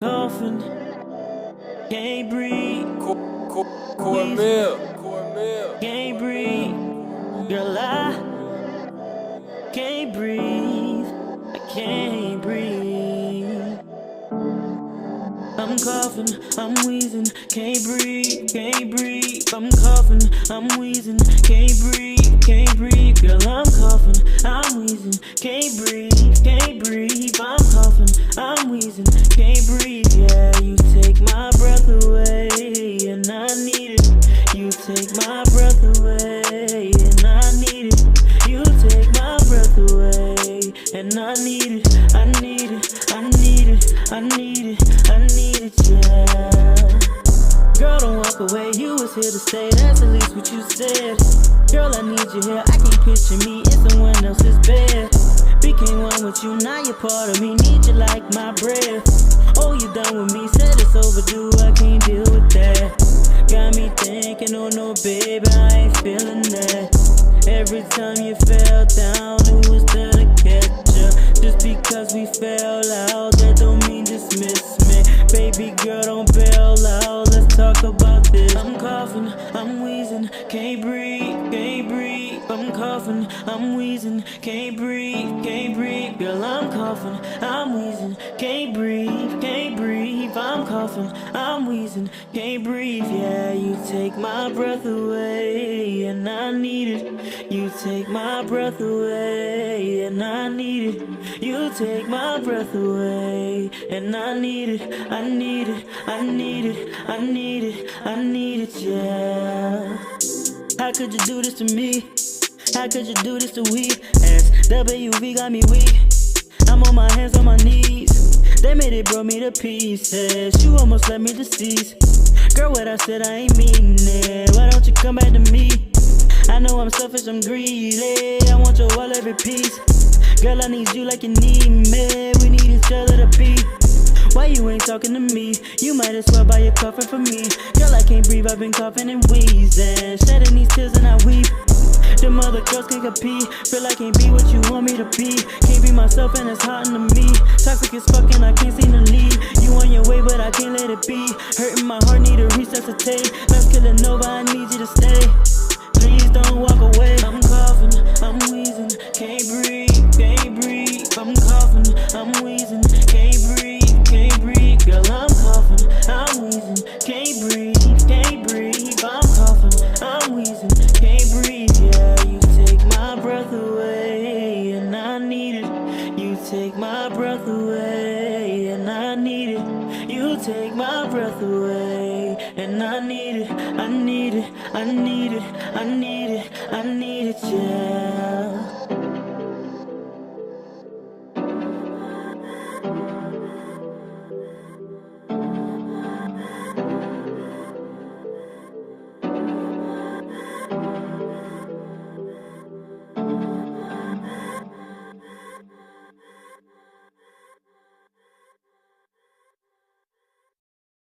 Coughing, can't breathe. Cornmeal. Can't breathe. Girl, I can't breathe. I can't breathe. I'm coughing, I'm wheezing, can't breathe, can't breathe. I'm coughing, I'm wheezing, can't breathe, can't breathe. Girl, I'm coughing, I'm wheezing, can't breathe, can't breathe. I'm coughing, I'm wheezing, can't breathe. Yeah, you take my breath away, and I need it. You take my breath away, and I need it. You take my breath away, and I need it. I need it, I need it, I need it, I need it, yeah. Girl, don't walk away, you was here to stay, that's at least what you said. Girl, I need you here, I can't picture me in someone else's bed. Became one with you, now you're part of me, need you like my breath. Oh, you done with me, said it's overdue, I can't deal with that. Got me thinking, oh no baby, I ain't feeling that. Every time you fell down, who was there to catch ya? Just because we fell out, that don't mean dismiss me. Baby girl, don't bail out, let's talk about this. I'm coughing, I'm wheezing, can't breathe, can't breathe. I'm coughing, I'm wheezing, can't breathe, can't breathe. Girl, I'm coughing, I'm wheezing, can't breathe, can't breathe. I'm coughing, I'm wheezing, can't breathe. Yeah, you take my breath away, and I need it. You take my breath away, and I need it. You take my breath away, and I need it. I need it, I need it, I need it, I need it, yeah. How could you do this to me? How could you do this to we? SWV got me weak. I'm on my hands, on my knees. They made it, brought me to pieces. You almost let me decease. Girl, what I said, I ain't mean it. Why don't you come back to me? I know I'm selfish, I'm greedy. I want your all, every piece. Girl, I need you like you need me. We need each other to be. Why you ain't talking to me? You might as well buy your coughing for me. Girl, I can't breathe, I've been coughing and wheezing, shedding these tears and I weep. Them other girls can't compete. Feel I can't be what you want me to be. Can't be myself and it's hot to me. Toxic as fuck and I can't seem to leave. You on your way but I can't let it be. Hurting my heart, need to resuscitate. Let's kill it over, I need you to stay. Please don't walk away. I'm coughing, I'm wheezing, can't breathe, can't breathe. I'm coughing, I'm wheezing, can't breathe, can't breathe. Girl, I'm coughing, I'm wheezing, can't breathe, can't breathe. I'm coughing, I'm wheezing, can't breathe. Yeah, you take my breath away, and I need it. You take my breath away, and I need it. You take my breath away, and I need it. I need it, I need it, I need it, I need it, yeah.